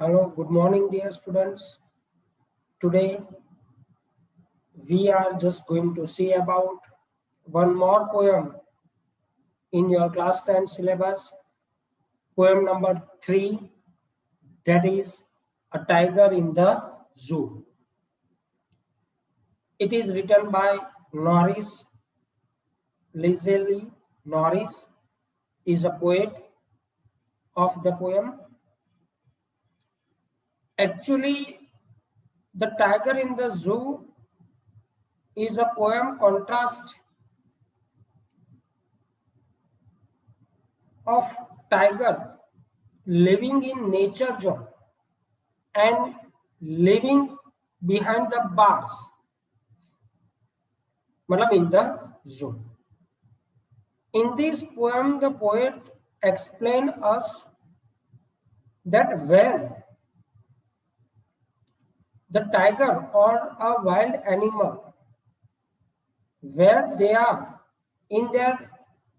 Hello, good morning, dear students. Today we are just going to see about one more poem in your class 10 syllabus, poem number 3, that is A Tiger in the Zoo. It is written by Norris Leslie. Norris is a poet of the poem. Actually, The Tiger in the Zoo is a poem contrast of tiger living in nature zone and living behind the bars, matlab in the zoo. In this poem, the poet explained us that when the tiger or a wild animal, where they are in their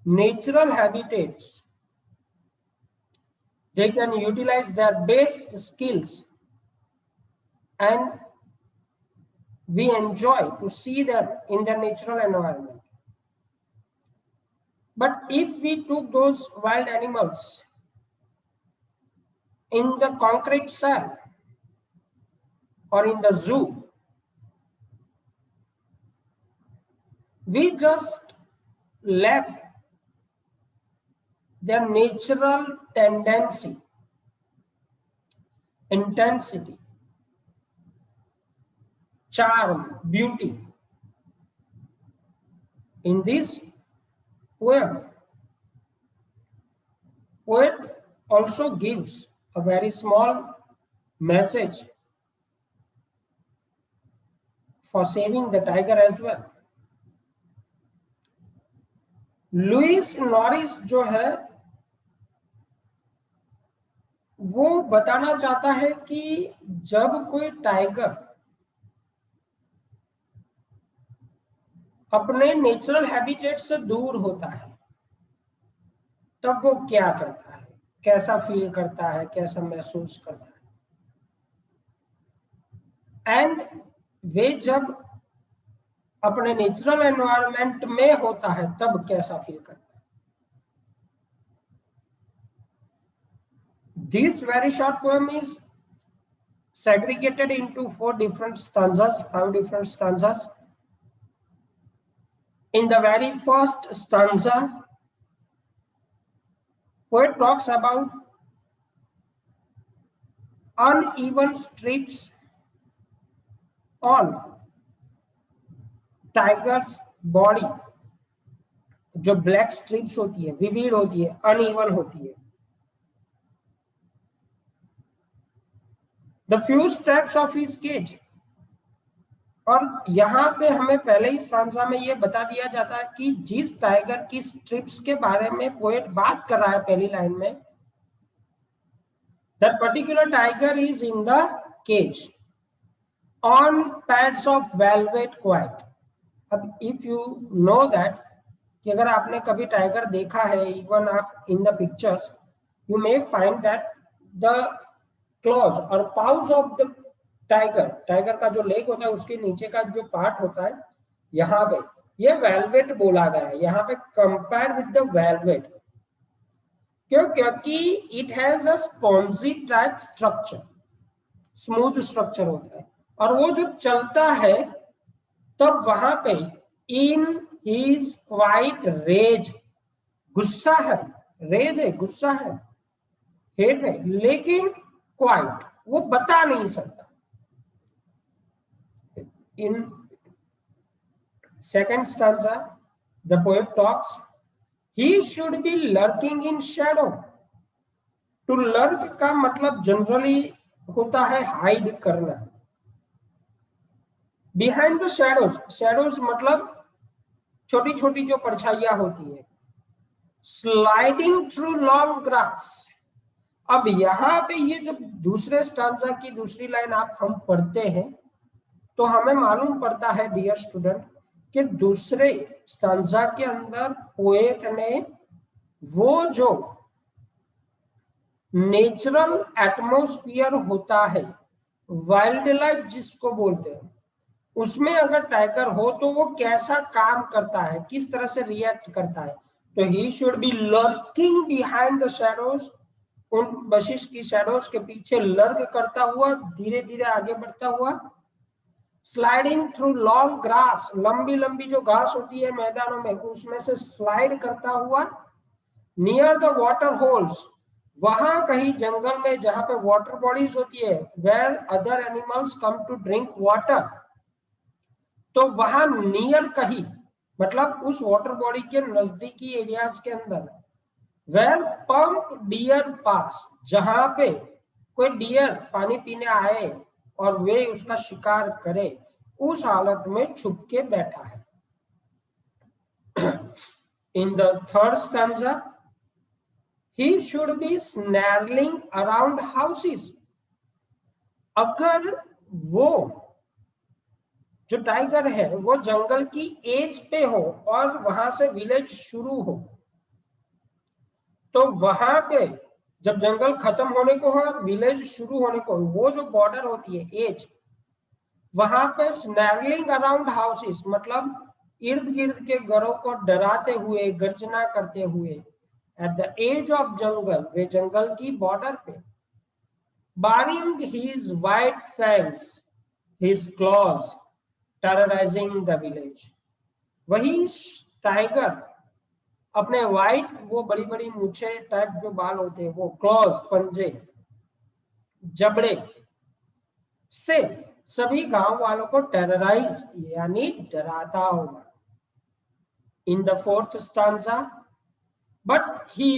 natural habitats, they can utilize their best skills and we enjoy to see them in their natural environment. But if we took those wild animals in the concrete cell or in the zoo, we just lack their natural tendency, intensity, charm, beauty. In this poem, poet also gives a very small message for saving the tiger as well. Louis Norris जो है वो बताना चाहता है कि जब कोई tiger अपने नेचुरल हैबिटेट से दूर होता है तब वो क्या करता है, कैसा फील करता है, कैसा महसूस करता है। एंड वे जब अपने नेचुरल एनवायरनमेंट में होता है तब कैसा फील करता है। This very short poem is segregated into 4 different stanzas, 5 different stanzas. In the very first stanza, poet talks about uneven strips on tiger's body. जो ब्लैक स्ट्रिप्स होती है, विविड होती है, अनइवन होती है। The few steps of his cage. और यहाँ पे हमें पहले ही स्टांजा में ये बता दिया जाता है कि जिस टाइगर की स्ट्रिप्स के बारे में पोएट बात कर रहा है पहली लाइन में, that particular tiger is in the cage on pads of velvet quiet. अब if you know that कि अगर आपने कभी टाइगर देखा है, इवन आप in the pictures you may find that the clause और पाउज ऑफ द टाइगर का जो लेग होता है उसके नीचे का जो पार्ट होता है, यहाँ पे ये वेलवेट बोला गया है, यहाँ पे कंपेयर विद द वेलवेट। क्यों? क्योंकि it has a spongy type structure, smooth structure होता है और वो जो चलता है तब वहां पे इन इज क्वाइट रेज, गुस्सा है, रेज है, गुस्सा है, हेट है, लेकिन क्वाइट वो बता नहीं सकता। In second stanza, the poet talks, he should be lurking in shadow. To lurk का मतलब जनरली होता है हाइड करना। Behind the shadows, shadows मतलब छोटी छोटी जो परछाइयां होती है। Sliding through long grass. अब यहाँ पे ये जब दूसरे स्टांजा की दूसरी लाइन आप हम पढ़ते हैं तो हमें मालूम पड़ता है डियर स्टूडेंट कि दूसरे स्टांजा के अंदर पोएट ने वो जो नेचुरल एटमॉस्फेयर होता है, वाइल्ड लाइफ जिसको बोलते हैं, उसमें अगर टाइगर हो तो वो कैसा काम करता है, किस तरह से रिएक्ट करता है। तो he should be lurking behind the shadows, उन बशिश की शैडोज के पीछे लर्क करता हुआ धीरे धीरे आगे बढ़ता हुआ। स्लाइडिंग थ्रू लॉन्ग ग्रास, लंबी लंबी जो घास होती है मैदानों में उसमें से स्लाइड करता हुआ। नियर द वाटर होल्स, वहां कहीं जंगल में जहां पे वाटर बॉडीज होती है, where other animals come to drink water, तो वहां नियर कहीं मतलब उस वाटर बॉडी के नजदीकी एरियाज के अंदर, वेयर पंप डियर पास, जहां पे कोई डियर पानी पीने आए और वे उसका शिकार करे, उस हालत में छुप के बैठा है। In the third stanza, he should be snarling around houses, अगर वो जो टाइगर है वो जंगल की एज पे हो और वहां से विलेज शुरू हो, तो वहां पे जब जंगल खत्म होने को हो विलेज शुरू होने को, वो जो बॉर्डर होती है एज, वहां पे स्नैरलिंग अराउंड हाउसेस मतलब इर्द गिर्द के घरों को डराते हुए, गर्जना करते हुए, at the edge of jungle, वे जंगल की बॉर्डर पे, baring his white fangs, his claws, terrorizing the village. वही टाइगर अपने वाइट, वो बड़ी बड़ी मूछे टाइप जो बाल होते हैं, वो क्लॉज पंजे, जबड़े से सभी गांव वालों को टेरराइज यानी डराता होगा। In the fourth stanza, but he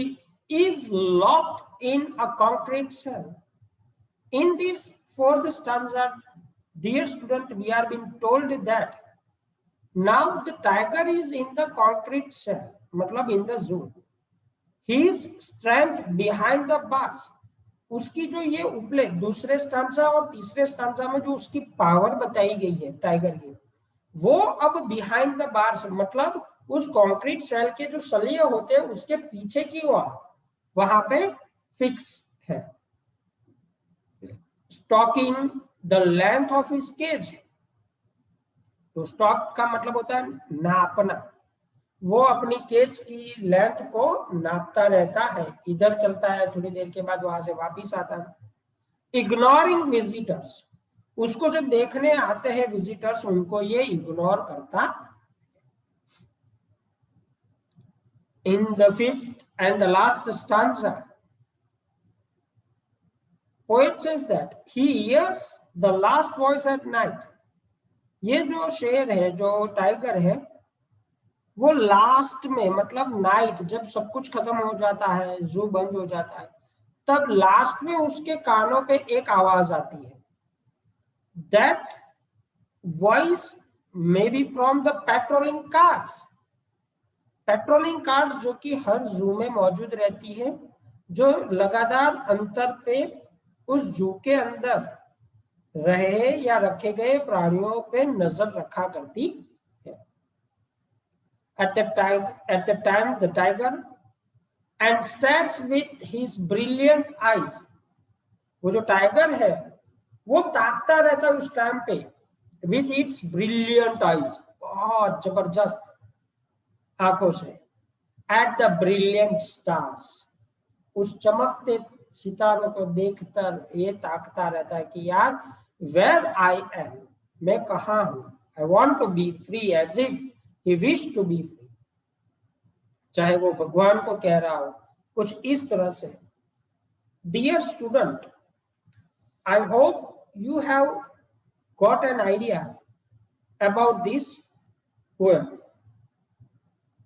is locked in a concrete cell. In this fourth stanza, dear student, we are being told that now the tiger is in the concrete cell, मतलब in the zoo. His strength behind the bars, उसकी जो ये उपले दूसरे stanza और तीसरे stanza में जो उसकी पावर बताई गई है टाइगर की, वो अब बिहाइंड द बार्स मतलब उस कंक्रीट सेल के जो सलिए होते हैं उसके पीछे की ओर वहां पे फिक्स है। Stalking the length of his cage, तो स्टॉक का मतलब होता है नापना, वो अपनी केज की लेंथ को नापता रहता है, इधर चलता है, थोड़ी देर के बाद वहां से वापिस आता है। इग्नोरिंग विजिटर्स, उसको जो देखने आते हैं विजिटर्स उनको ये इग्नोर करता। In the fifth and the last stanza, poet says that he hears the last voice at night. ये जो शेर है, जो टाइगर है, वो लास्ट में मतलब नाइट जब सब कुछ खत्म हो जाता है, जू बंद हो जाता है, तब लास्ट में उसके कानों पे एक आवाज आती है। That voice may be from the patrolling cars, patrolling cars जो कि हर जू में मौजूद रहती है, जो लगातार अंतर पे उस जू के अंदर रहे या रखे गए प्राणियों पे नजर रखा करती है। At the time the tiger and stares with his brilliant eyes, वो जो टाइगर है वो ताकता रहता है उस टाइम पे with its brilliant eyes, बहुत जबरदस्त आंखों से, at the brilliant stars, उस चमकते सितारों को देखकर ये ताकता रहता है कि यार where I am, मैं कहाँ हूं, I want to be free as if he wished to be free, चाहे वो भगवान को कह रहा हो, कुछ इस तरह से। Dear student, I hope you have got an idea about this poem.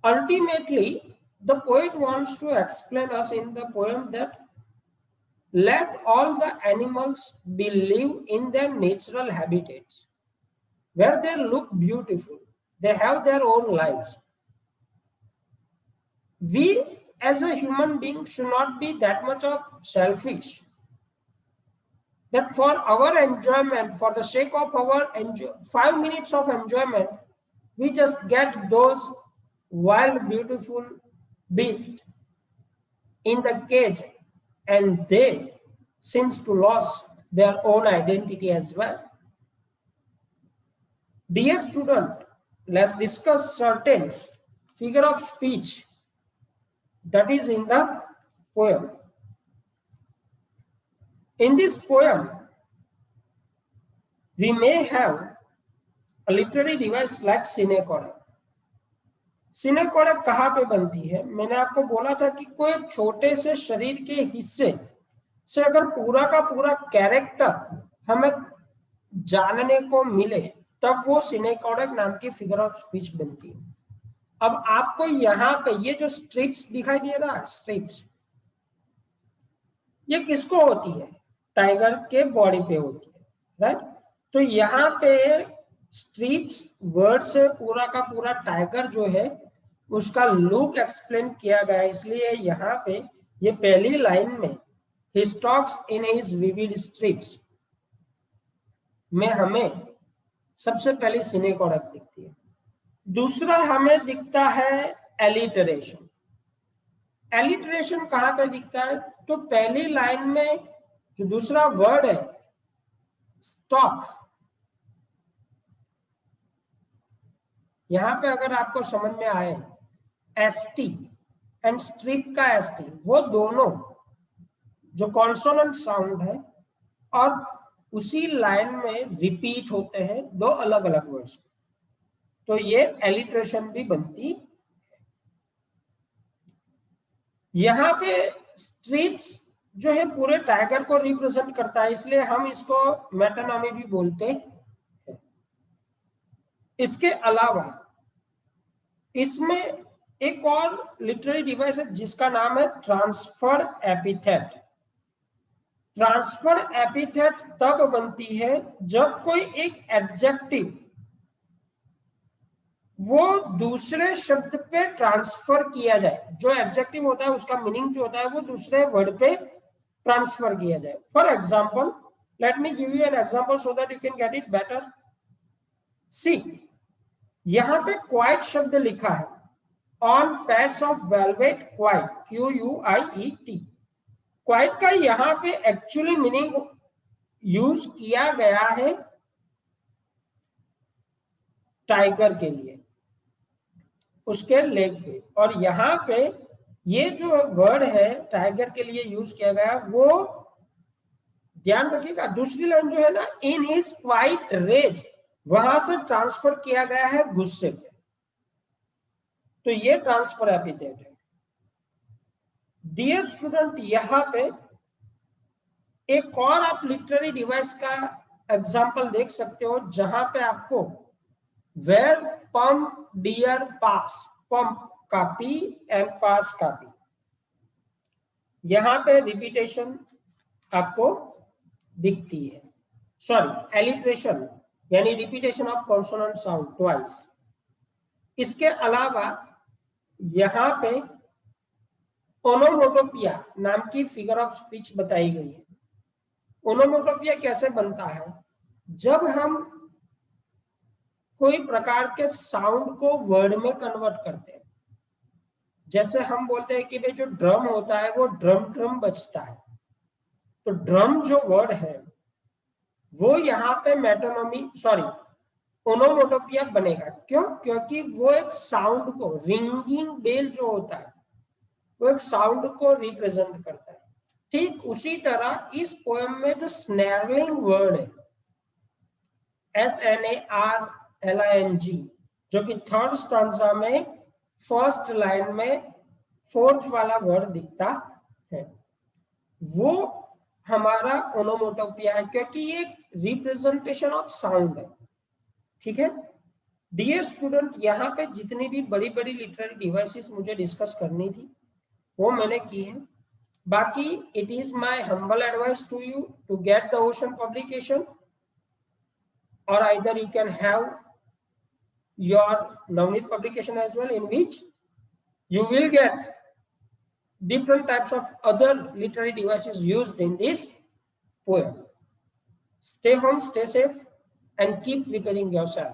Ultimately the poet wants to explain us in the poem that let all the animals be live in their natural habitats where they look beautiful, they have their own lives. We as a human being should not be that much of selfish that for our enjoyment, for the sake of our 5 minutes of enjoyment, we just get those wild beautiful beasts in the cage and they seems to lose their own identity as well. Dear student, let's discuss certain figure of speech that is in the poem. In this poem, we may have a literary device like सिनेकोडेक. सिनेकोडेक कहाँ पे बनती है? मैंने आपको बोला था कि कोई छोटे से शरीर के हिस्से से अगर पूरा का पूरा कैरेक्टर हमें जानने को मिले तब वो सिनेकोडेक नाम की फिगर ऑफ स्पीच बनती है. अब आपको यहाँ पे ये जो स्ट्रिप्स दिखाई दे रहा है, स्ट्रिप्स, ये किसको होती है? टाइगर के बॉडी पे होती है, राइट? तो यहाँ पे स्ट्रिप्स वर्ड से पूरा का पूरा टाइगर जो है उसका लुक एक्सप्लेन किया गया, इसलिए यहाँ पे ये पहली लाइन में he stalks in his vivid strips में हमें सबसे पहले सिनेकोडेक दिखती है. दूसरा हमें दिखता है एलिटरेशन. एलिटरेशन कहाँ पे दिखता है? तो पहली लाइन में जो दूसरा वर्ड है स्टॉक, यहां पे अगर आपको समझ में आए एसटी एंड स्ट्रिप का एसटी, वो दोनों जो कॉन्सोनेंट साउंड है और उसी लाइन में रिपीट होते हैं दो अलग अलग वर्ड्स, तो ये एलिट्रेशन भी बनती. यहाँ पे स्ट्रिप्स जो है पूरे टाइगर को रिप्रेजेंट करता है, इसलिए हम इसको मेटानॉमी भी बोलते हैं. इसके अलावा इसमें एक और लिटरेरी डिवाइस है जिसका नाम है ट्रांसफर्ड एपिथेट. ट्रांसफर्ड एपिथेट तब बनती है जब कोई एक एडजेक्टिव वो दूसरे शब्द पे ट्रांसफर किया जाए. जो एडजेक्टिव होता है उसका मीनिंग जो होता है वो दूसरे वर्ड पे ट्रांसफर किया जाए. For example, let me give you an example so that you can get it better. See, यहां पे क्वाइट शब्द लिखा है, on pads of velvet quiet, QUIET. Quiet का यहाँ पे एक्चुअली मीनिंग यूज किया गया है टाइगर के लिए, उसके लेग पे, और यहाँ पे ये जो वर्ड है टाइगर के लिए यूज किया गया वो ध्यान रखिएगा. दूसरी लाइन जो है ना, इन हिज क्वाइट रेज, वहां से ट्रांसफर किया गया है गुस्से पे, तो ये ट्रांसफर एपिथेट है. डियर स्टूडेंट, यहाँ पे एक और आप लिटरेरी डिवाइस का एग्जांपल देख सकते हो जहां पे आपको where pump dear pass, pump का पी एंड पास का पी, यहां पे रिपीटेशन आपको दिखती है. सॉरी, एलिट्रेशन यानी repetition of consonant sound twice. इसके अलावा यहां पे ओनोमोटोपिया नाम की फिगर ऑफ स्पीच बताई गई है. ओनोमोटोपिया कैसे बनता है? जब हम कोई प्रकार के साउंड को वर्ड में कन्वर्ट करते हैं, जैसे हम बोलते हैं कि भाई जो ड्रम होता है वो ड्रम ड्रम बजता है, तो ड्रम जो वर्ड है वो यहाँ पे मेटोनोमी सॉरी ओनोमोटोपिया बनेगा. क्यों? क्योंकि वो एक साउंड को, रिंगिंग बेल जो होता है वो एक साउंड को रिप्रेजेंट करता है. ठीक उसी तरह इस पोएम में जो स्नैरलिंग वर्ड है SNARLING, जो कि थर्ड स्टांजा में फर्स्ट लाइन में फोर्थ वाला वर्ड दिखता है, वो हमारा ओनोमोटोपिया है क्योंकि ये रिप्रेजेंटेशन ऑफ साउंड है. ठीक है डियर स्टूडेंट, यहाँ पे जितनी भी बड़ी बड़ी लिटरेरी डिवाइसेस मुझे डिस्कस करनी थी वो मैंने की है. बाकी it is my humble advice to you to get the ocean publication, or either you can have your Navneet publication as well, in which you will get different types of other literary devices used in this poem. Stay home, stay safe, and keep preparing yourself.